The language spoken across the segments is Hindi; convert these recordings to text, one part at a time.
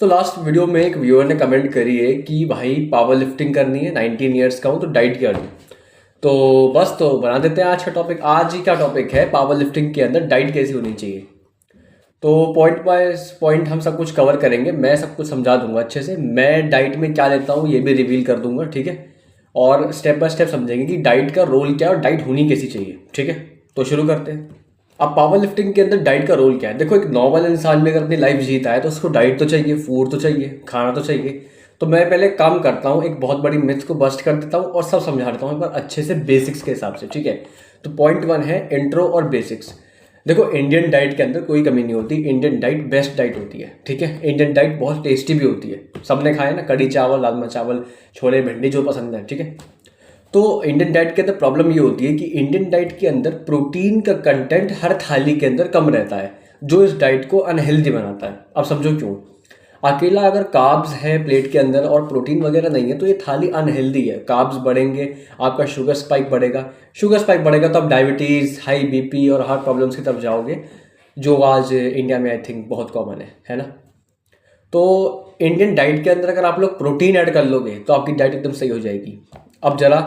लास्ट वीडियो में एक व्यूअर ने कमेंट करी है कि भाई पावर लिफ्टिंग करनी है, 19 ईयर्स का हूँ तो डाइट क्या लूँ। तो बस तो बना देते हैं आज का टॉपिक। आज ही का टॉपिक है पावर लिफ्टिंग के अंदर डाइट कैसी होनी चाहिए। तो पॉइंट बाय पॉइंट हम सब कुछ कवर करेंगे, मैं सब कुछ समझा दूंगा अच्छे से। मैं डाइट में क्या लेता हूँ ये भी रिवील कर दूंगा, ठीक है। और स्टेप बाय स्टेप समझेंगे कि डाइट का रोल क्या है और डाइट होनी कैसी चाहिए, ठीक है। तो शुरू करते हैं। अब पावर लिफ्टिंग के अंदर डाइट का रोल क्या है। देखो, एक नॉर्मल इंसान भी अगर अपनी लाइफ जीता है तो उसको डाइट तो चाहिए, फूड तो चाहिए, खाना तो चाहिए। तो मैं पहले काम करता हूँ, एक बहुत बड़ी मिथ को बस्ट कर देता हूँ और सब समझा देता हूँ एक बार अच्छे से बेसिक्स के हिसाब से, ठीक है। तो पॉइंट 1 है इंट्रो और बेसिक्स। देखो, इंडियन डाइट के अंदर कोई कमी नहीं होती। इंडियन डाइट बेस्ट डाइट होती है, ठीक है। इंडियन डाइट बहुत टेस्टी भी होती है। सबने खाया ना, कड़ी चावल, राजमा चावल, छोले भिंडी, जो पसंद है, ठीक है। तो इंडियन डाइट के अंदर प्रॉब्लम ये होती है कि इंडियन डाइट के अंदर प्रोटीन का कंटेंट हर थाली के अंदर कम रहता है, जो इस डाइट को अनहेल्दी बनाता है। अब समझो क्यों। अकेला अगर कार्ब्स है प्लेट के अंदर और प्रोटीन वगैरह नहीं है तो ये थाली अनहेल्दी है। कार्ब्स बढ़ेंगे, आपका शुगर स्पाइक बढ़ेगा। शुगर स्पाइक बढ़ेगा तो आप डायबिटीज़, हाई बीपी और हार्ट प्रॉब्लम्स की तरफ जाओगे, जो आज इंडिया में आई थिंक बहुत कॉमन है ना। तो इंडियन डाइट के अंदर अगर आप लोग प्रोटीन ऐड कर लोगे तो आपकी डाइट एकदम सही हो जाएगी। अब जरा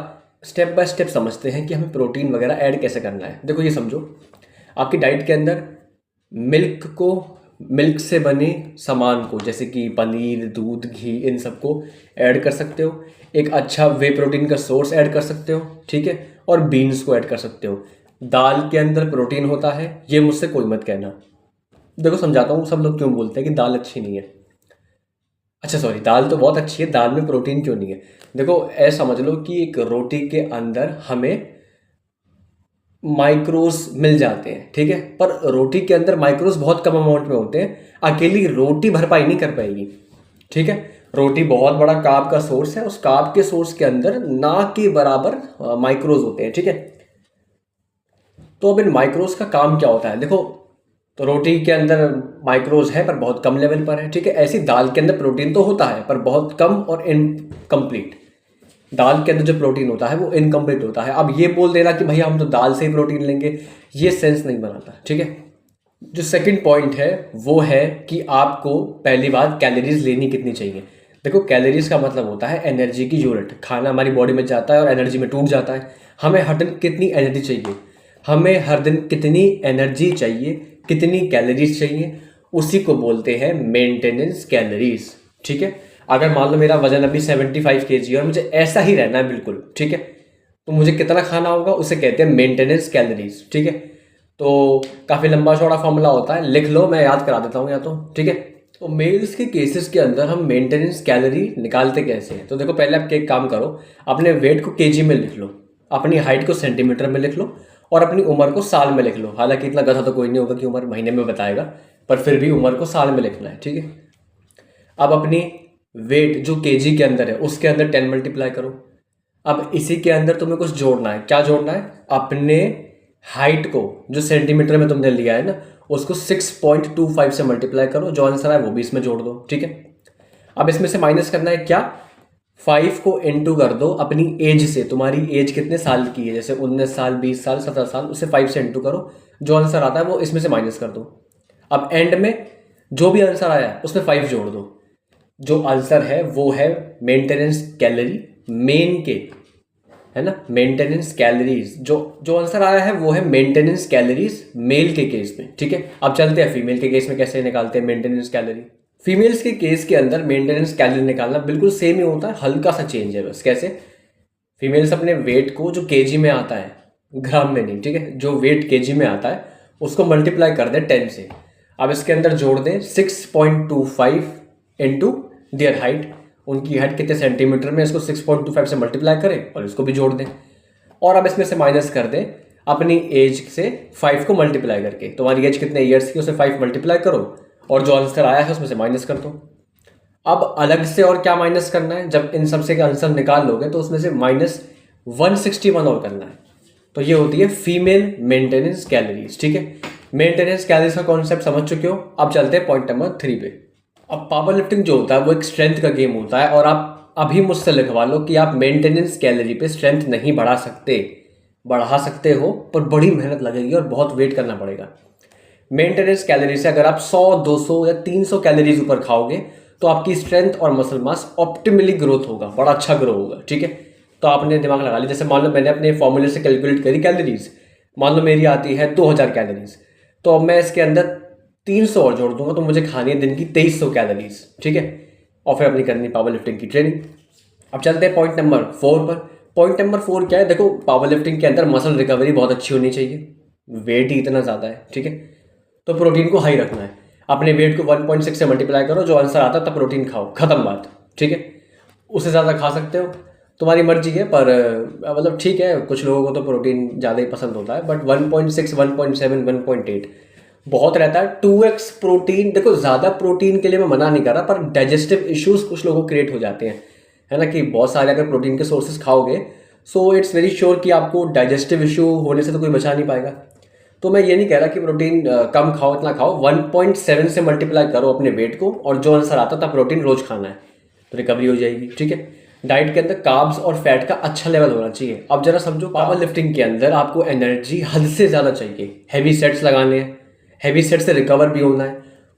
स्टेप बाय स्टेप समझते हैं कि हमें प्रोटीन वगैरह ऐड कैसे करना है। देखो, ये समझो, आपकी डाइट के अंदर मिल्क से बने सामान को, जैसे कि पनीर, दूध, घी, इन सबको ऐड कर सकते हो। एक अच्छा वे प्रोटीन का सोर्स ऐड कर सकते हो, ठीक है। और बीन्स को ऐड कर सकते हो। दाल के अंदर प्रोटीन होता है, ये मुझसे कोई मत कहना। देखो, समझाता हूँ सब लोग क्यों बोलते हैं कि दाल अच्छी नहीं है। अच्छा सॉरी, दाल तो बहुत अच्छी है, दाल में प्रोटीन क्यों नहीं है। देखो, ऐसा समझ लो कि एक रोटी के अंदर हमें माइक्रोस मिल जाते हैं, ठीक है। पर रोटी के अंदर माइक्रोस बहुत कम अमाउंट में होते हैं। अकेली रोटी भरपाई नहीं कर पाएगी, ठीक है। रोटी बहुत बड़ा कार्ब का सोर्स है, उस कार्ब के सोर्स के अंदर ना के बराबर माइक्रोज होते हैं, ठीक है। तो अब इन माइक्रोज का काम क्या होता है, देखो। तो रोटी के अंदर माइक्रोज है पर बहुत कम लेवल पर है, ठीक है। ऐसी दाल के अंदर प्रोटीन तो होता है पर बहुत कम और इनकम्प्लीट। दाल के अंदर जो प्रोटीन होता है वो इनकम्प्लीट होता है। अब ये बोल देना कि भैया हम तो दाल से ही प्रोटीन लेंगे, ये सेंस नहीं बनाता, ठीक है। जो सेकंड पॉइंट है वो है कि आपको पहली बात कैलोरीज लेनी कितनी चाहिए। देखो, कैलोरीज का मतलब होता है एनर्जी की यूनिट। खाना हमारी बॉडी में जाता है और एनर्जी में टूट जाता है। हमें हर दिन कितनी एनर्जी चाहिए, हमें हर दिन कितनी एनर्जी चाहिए, कितनी कैलोरीज चाहिए, उसी को बोलते हैं मेंटेनेंस कैलोरीज, ठीक है। अगर मान लो मेरा वजन अभी 75 kg है और मुझे ऐसा ही रहना है बिल्कुल, ठीक है, तो मुझे कितना खाना होगा उसे कहते हैं मेंटेनेंस कैलोरीज, ठीक है। तो काफ़ी लंबा चौड़ा फॉर्मूला होता है, लिख लो, मैं याद करा देता हूँ या तो, ठीक है। तो मेल्स के केसेस के अंदर हम मेंटेनेंस कैलोरी निकालते कैसे हैं। तो देखो, पहले आप एक काम करो, अपने वेट को केजी में लिख लो, अपनी हाइट को सेंटीमीटर में लिख लो और अपनी उम्र को साल में लिख लो। हालांकि इतना गधा तो कोई नहीं होगा कि उम्र महीने में बताएगा, पर फिर भी उम्र को साल में लिखना है, ठीक है। अब अपनी वेट जो केजी के अंदर है उसके अंदर 10 मल्टीप्लाई करो। अब इसी के अंदर तुम्हें कुछ जोड़ना है। क्या जोड़ना है? अपने हाइट को जो सेंटीमीटर में तुमने लिया है ना, उसको 6.25 से मल्टीप्लाई करो। जो आंसर है वो भी इसमें जोड़ दो, ठीक है। अब इसमें से माइनस करना है क्या? 5 को इंटू कर दो अपनी एज से। तुम्हारी एज कितने साल की है, जैसे 19 साल, 20 साल, 17 साल, उसे 5 से इंटू करो। जो आंसर आता है वो इसमें से माइनस कर दो। अब एंड में जो भी आंसर आया है उसमें 5 जोड़ दो। जो आंसर है वो है मेंटेनेंस कैलोरी मेन के, है ना, मेंटेनेंस कैलोरीज। जो आंसर आया है वो है मेंटेनेंस कैलोरीज मेल के केस में, ठीक है। अब चलते हैं फीमेल के केस में कैसे निकालते हैं मेंटेनेंस कैलोरी। फीमेल्स के केस के अंदर मेंटेनेंस कैलोरी निकालना बिल्कुल सेम ही होता है, हल्का सा चेंज है बस। कैसे? फीमेल्स अपने वेट को जो केजी में आता है, ग्राम में नहीं, ठीक है, जो वेट केजी में आता है उसको मल्टीप्लाई कर दें 10 से। अब इसके अंदर जोड़ दें 6.25 इंटू देयर हाइट। उनकी हाइट कितने सेंटीमीटर में, इसको 6.25 से मल्टीप्लाई करें और इसको भी जोड़ दें। और अब इसमें से माइनस कर दें अपनी एज से 5 को मल्टीप्लाई करके। तुम्हारी एज कितने ईयर्स की, उसे 5 मल्टीप्लाई करो और जो आंसर आया है उसमें से माइनस कर दो। अब अलग से और क्या माइनस करना है? जब इन सब से आंसर निकाल लोगे तो उसमें से -161 और करना है। तो ये होती है फीमेल मेंटेनेंस कैलोरीज, ठीक है। मेंटेनेंस कैलोरीज का कॉन्सेप्ट समझ चुके हो। अब चलते हैं पॉइंट नंबर 3 पे। अब पावर लिफ्टिंग जो होता है वो एक स्ट्रेंथ का गेम होता है और आप अभी मुझसे लिखवा लो कि आप मेंटेनेंस कैलोरी पे स्ट्रेंथ नहीं बढ़ा सकते। बढ़ा सकते हो पर बड़ी मेहनत लगेगी और बहुत वेट करना पड़ेगा। मेंटेनेंस कैलोरी से अगर आप 100, 200 या 300 कैलोरीज ऊपर खाओगे तो आपकी स्ट्रेंथ और मसल मास ऑप्टिमली ग्रोथ होगा, बड़ा अच्छा ग्रो होगा, ठीक है। तो आपने दिमाग लगा लिया, जैसे मान लो मैंने अपने फॉर्मूले से कैलकुलेट करी कैलोरीज, मान लो मेरी आती है 2000 कैलोरीज, तो अब मैं इसके अंदर 300 और जोड़ दूंगा, तो मुझे खानी है दिन की 2300 कैलोरीज, ठीक है। और फिर अपनी करनी पावर लिफ्टिंग की ट्रेनिंग। अब चलते हैं पॉइंट नंबर 4 पर। पॉइंट नंबर 4 क्या है, देखो पावर लिफ्टिंग के अंदर मसल रिकवरी बहुत अच्छी होनी चाहिए, वेट ही इतना ज़्यादा है, ठीक है। तो प्रोटीन को हाई रखना है, अपने वेट को 1.6 से मल्टीप्लाई करो, जो आंसर आता है तब प्रोटीन खाओ, खत्म बात, ठीक है। उससे ज़्यादा खा सकते हो, तुम्हारी मर्जी है, पर मतलब ठीक है, कुछ लोगों को तो प्रोटीन ज़्यादा ही पसंद होता है, बट 1.6 1.7 1.8 बहुत रहता है। 2x प्रोटीन, देखो ज़्यादा प्रोटीन के लिए मैं मना नहीं कर रहा, पर डाइजेस्टिव इश्यूज कुछ लोगों को क्रिएट हो जाते हैं, है ना, कि बहुत सारे अगर प्रोटीन के सोर्सेज खाओगे, सो इट्स वेरी श्योर कि आपको डाइजेस्टिव इशू होने से तो कोई बचा नहीं पाएगा। तो मैं ये नहीं कह रहा कि प्रोटीन कम खाओ, इतना खाओ, 1.7 से मल्टीप्लाई करो अपने वेट को, और जो आंसर आता था प्रोटीन रोज खाना है, तो रिकवरी हो जाएगी, ठीक है। डाइट के अंदर कार्ब्स और फैट का अच्छा लेवल होना चाहिए। अब जरा समझो, पावर लिफ्टिंग के अंदर आपको एनर्जी हद से ज़्यादा चाहिए, हैवी सेट्स लगाने हैं, हैवी सेट से रिकवर भी होना है,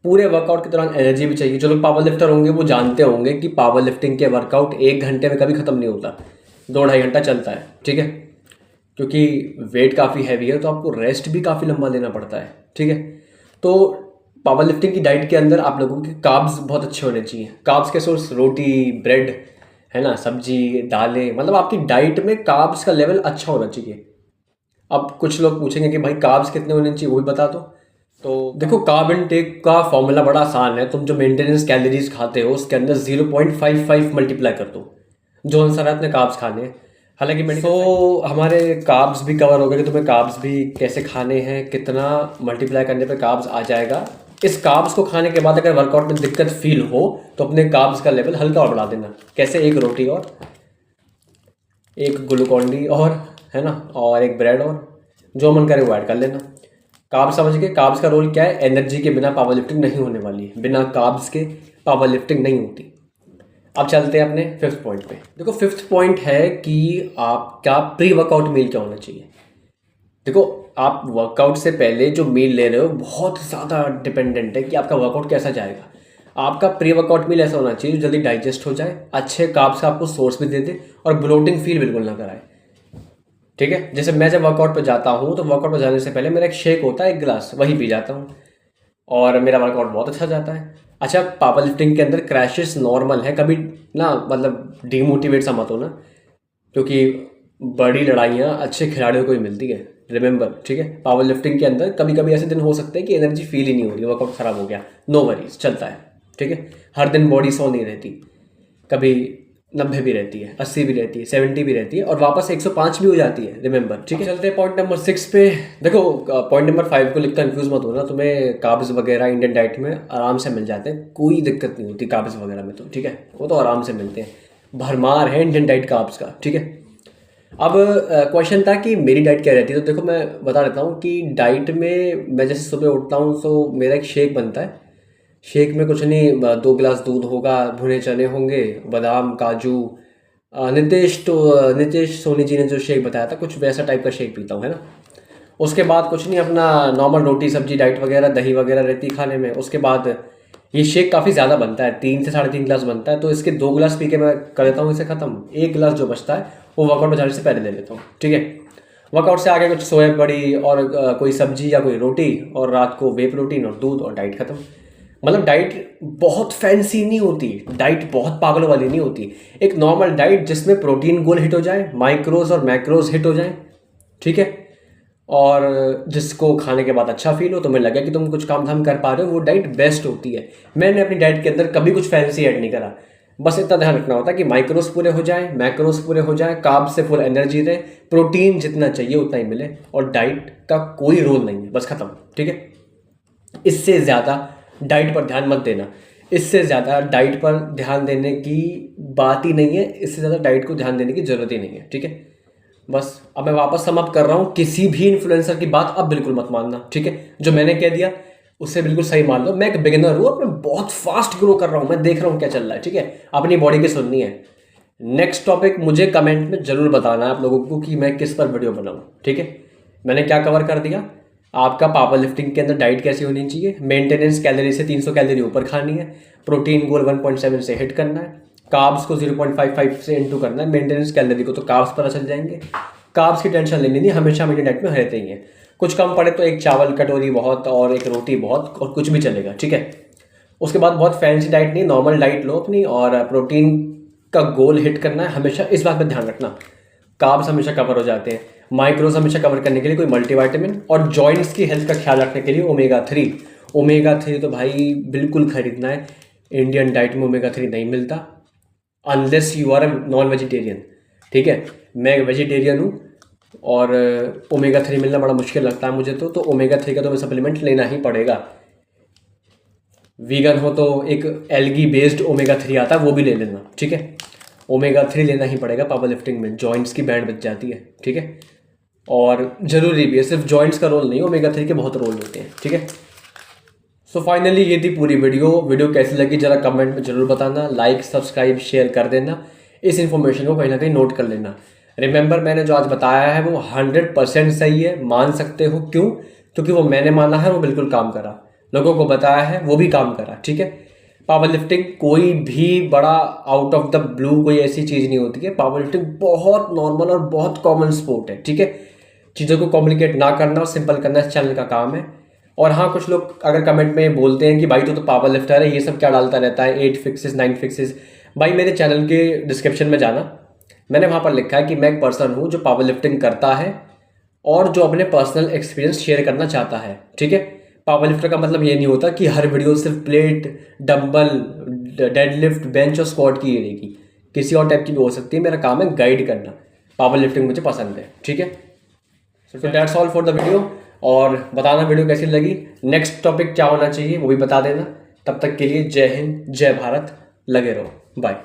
पूरे वर्कआउट के दौरान एनर्जी भी चाहिए। जो लोग पावर लिफ्टर होंगे वो जानते होंगे कि पावर लिफ्टिंग के वर्कआउट 1 घंटे में कभी ख़त्म नहीं होता, 2-2.5 घंटा चलता है, ठीक है। क्योंकि वेट काफ़ी हैवी है, तो आपको रेस्ट भी काफ़ी लंबा लेना पड़ता है, ठीक है। तो पावर लिफ्टिंग की डाइट के अंदर आप लोगों के कार्ब्स बहुत अच्छे होने चाहिए। कार्ब्स के सोर्स रोटी, ब्रेड, है ना, सब्जी, दालें, मतलब आपकी डाइट में कार्ब्स का लेवल अच्छा होना चाहिए। अब कुछ लोग पूछेंगे कि भाई कार्ब्स कितने होने चाहिए, वो भी बता दो। तो देखो, कार्ब इनटेक का फॉर्मूला बड़ा आसान है, तुम जो मेंटेनेंस कैलोरीज खाते हो उसके अंदर 0.55 मल्टीप्लाई कर दो, जो आंसर है अपने कार्ब्स खाने हैं। हालांकि मेडिकल हमारे कार्ब्स भी कवर हो गए कि तुम्हें कार्ब्स भी कैसे खाने हैं, कितना मल्टीप्लाई करने पे कार्ब्स आ जाएगा। इस कार्ब्स को खाने के बाद अगर वर्कआउट में दिक्कत फील हो तो अपने कार्ब्स का लेवल हल्का और बढ़ा देना। कैसे, एक रोटी और एक ग्लूकॉन डी और, है ना, और एक ब्रेड और, जो मन करे वो ऐड कर लेना। कार्ब्स समझ के, कार्ब्स का रोल क्या है, एनर्जी के बिना पावर लिफ्टिंग नहीं होने वाली है, बिना कार्ब्स के पावर लिफ्टिंग नहीं होती। अब चलते हैं अपने 5th पॉइंट पे। देखो 5th पॉइंट है कि आपका प्री वर्कआउट मील क्या होना चाहिए। देखो, आप वर्कआउट से पहले जो मील ले रहे हो बहुत ज़्यादा डिपेंडेंट है कि आपका वर्कआउट कैसा जाएगा। आपका प्री वर्कआउट मील ऐसा होना चाहिए जो जल्दी डाइजेस्ट हो जाए, अच्छे कार्ब्स का आपको सोर्स भी दे दे और ब्लोटिंग फील बिल्कुल ना कराए, ठीक है। जैसे मैं जब वर्कआउट पे जाता हूँ तो वर्कआउट पे जाने से पहले मेरा एक शेक होता है, 1 गिलास, वही पी जाता हूँ और मेरा वर्कआउट बहुत अच्छा जाता है। अच्छा, पावर लिफ्टिंग के अंदर क्रैशेस नॉर्मल है, कभी ना मतलब डीमोटिवेट सा मत हो ना, क्योंकि बड़ी लड़ाइयाँ अच्छे खिलाड़ियों को ही मिलती है, रिमेंबर, ठीक है। पावर लिफ्टिंग के अंदर कभी कभी ऐसे दिन हो सकते हैं कि एनर्जी फील ही नहीं हो रही, वर्कआउट खराब हो गया, नो वरीज, चलता है, ठीक है। हर दिन बॉडी 100 नहीं रहती, कभी 90 भी रहती है, 80 भी रहती है, 70 भी रहती है, और वापस 105 भी हो जाती है, रिमेंबर, ठीक है। चलते हैं पॉइंट नंबर 6 पे। देखो, पॉइंट नंबर 5 को लिख कंफ्यूज मत होना, तुम्हें कार्ब्स वगैरह इंडियन डाइट में आराम से मिल जाते हैं, कोई दिक्कत नहीं होती कार्ब्स वगैरह में, तो ठीक है, वो तो आराम से मिलते हैं, भरमार है इंडियन डाइट कार्ब्स का, ठीक है। अब क्वेश्चन था कि मेरी डाइट क्या रहती है, तो देखो मैं बता देता हूँ कि डाइट में मैं जैसे सुबह उठता हूँ तो मेरा एक शेक बनता है। शेक में कुछ नहीं, 2 गिलास दूध होगा, भुने चने होंगे, बादाम, काजू, नितेश सोनी जी ने जो शेक बताया था कुछ वैसा टाइप का शेक पीता हूँ, है ना। उसके बाद कुछ नहीं, अपना नॉर्मल रोटी सब्जी डाइट वगैरह, दही वगैरह रहती है खाने में। उसके बाद ये शेक काफ़ी ज़्यादा बनता है, 3 से 3.5 गिलास बनता है, तो इसके 2 गिलास पी के मैं कर देता हूँ इसे ख़त्म। 1 गिलास जो बचता है वो वर्कआउट में जाने से पहले ले लेता हूँ, ठीक है। वर्कआउट से आगे कुछ सोया बड़ी और कोई सब्जी या कोई रोटी, और रात को वे प्रोटीन और दूध, और डाइट खत्म। मतलब डाइट बहुत फैंसी नहीं होती, डाइट बहुत पागलों वाली नहीं होती, एक नॉर्मल डाइट जिसमें प्रोटीन गोल हिट हो जाए, माइक्रोज और मैक्रोज हिट हो जाए, ठीक है, और जिसको खाने के बाद अच्छा फील हो, तुम्हें लगे कि तुम कुछ काम धाम कर पा रहे हो, वो डाइट बेस्ट होती है। मैंने अपनी डाइट के अंदर कभी कुछ फैंसी ऐड नहीं करा, बस इतना ध्यान रखना होता है कि माइक्रोस पूरे हो जाए, मैक्रोस पूरे हो जाए, कार्ब से फुल एनर्जी रहे, प्रोटीन जितना चाहिए उतना ही मिले, और डाइट का कोई रोल नहीं है, बस खत्म, ठीक है। इससे ज़्यादा डाइट पर ध्यान मत देना, इससे ज़्यादा डाइट पर ध्यान देने की बात ही नहीं है, इससे ज़्यादा डाइट को ध्यान देने की ज़रूरत ही नहीं है, ठीक है। बस अब मैं वापस समाप्त कर रहा हूँ, किसी भी इन्फ्लुएंसर की बात अब बिल्कुल मत मानना, ठीक है। जो मैंने कह दिया उससे बिल्कुल सही मान लो, मैं एक बिगिनर हूँ, मैं बहुत फास्ट ग्रो कर रहा हूँ, मैं देख रहा हूँ क्या चल रहा है, ठीक है। अपनी बॉडी की सुननी है। नेक्स्ट टॉपिक मुझे कमेंट में ज़रूर बताना है आप लोगों को कि मैं किस पर वीडियो बनाऊँ, ठीक है। मैंने क्या कवर कर दिया, आपका पावर लिफ्टिंग के अंदर डाइट कैसी होनी चाहिए, मेंटेनेंस कैलोरी से 300 कैलोरी ऊपर खानी है, प्रोटीन गोल 1.7 से हिट करना है, कार्ब्स को 0.55 से इंटू करना है, मेंटेनेंस कैलोरी को तो कार्ब्स पता चल जाएंगे, कार्ब्स की टेंशन लेनी नहीं, हमेशा मेरी डाइट में रहते ही हैं। कुछ कम पड़े तो एक चावल कटोरी बहुत और एक रोटी बहुत और कुछ भी चलेगा, ठीक है। उसके बाद बहुत फैंसी डाइट नहीं, नॉर्मल डाइट लो अपनी, और प्रोटीन का गोल हिट करना है हमेशा। इस बात पर ध्यान रखना, कार्ब्स हमेशा कवर हो जाते हैं, माइक्रोज हमेशा कवर करने के लिए कोई मल्टीविटामिन, और जॉइंट्स की हेल्थ का ख्याल रखने के लिए ओमेगा 3 तो भाई बिल्कुल खरीदना है। इंडियन डाइट में ओमेगा 3 नहीं मिलता unless you are a non vegetarian, ठीक है। मैं वेजिटेरियन हूँ और ओमेगा 3 मिलना बड़ा मुश्किल लगता है मुझे, तो ओमेगा 3 का तो मैं सप्लीमेंट लेना ही पड़ेगा। वीगन हो तो एक एल्गी बेस्ड ओमेगा 3 आता है, वो भी ले लेना, ठीक है। ओमेगा 3 लेना ही पड़ेगा पावर लिफ्टिंग में, जॉइंट्स की बैंड बच जाती है, ठीक है। और ज़रूरी भी है, सिर्फ जॉइंट्स का रोल नहीं, ओमेगा 3 के बहुत रोल होते हैं, ठीक है। सो फाइनली ये थी पूरी वीडियो कैसी लगी जरा कमेंट में ज़रूर बताना, लाइक सब्सक्राइब शेयर कर देना, इस इन्फॉर्मेशन को कहीं ना कहीं नोट कर लेना। रिमेंबर, मैंने जो आज बताया है वो 100% सही है, मान सकते हो। क्यों? क्योंकि वो मैंने माना है, वो बिल्कुल काम करा, लोगों को बताया है, वो भी काम करा, ठीक है। पावर लिफ्टिंग कोई भी बड़ा आउट ऑफ द ब्लू कोई ऐसी चीज़ नहीं होती है। पावर लिफ्टिंग बहुत नॉर्मल और बहुत कॉमन स्पोर्ट है, ठीक है। चीज़ों को कॉम्प्लिकेट ना करना और सिंपल करना इस चैनल का काम है। और हाँ, कुछ लोग अगर कमेंट में बोलते हैं कि भाई तो पावर लिफ्टर है, ये सब क्या डालता रहता है, 8 फिक्सेस 9 फिक्सेस। भाई मेरे चैनल के डिस्क्रिप्शन में जाना, मैंने वहाँ पर लिखा है कि मैं एक पर्सन हूँ जो पावर लिफ्टिंग करता है और जो अपने पर्सनल एक्सपीरियंस शेयर करना चाहता है, ठीक है। पावर लिफ्टर का मतलब ये नहीं होता कि हर वीडियो सिर्फ प्लेट, डंबल, डेडलिफ्ट, बेंच और स्क्वाट की रहेगी, किसी और टाइप की भी हो सकती है। मेरा काम है गाइड करना, पावर लिफ्टिंग मुझे पसंद है, ठीक है। So that's all for the video. और बताना वीडियो कैसी लगी, नेक्स्ट टॉपिक क्या होना चाहिए वो भी बता देना। तब तक के लिए जय हिंद, जय भारत, लगे रहो, बाय।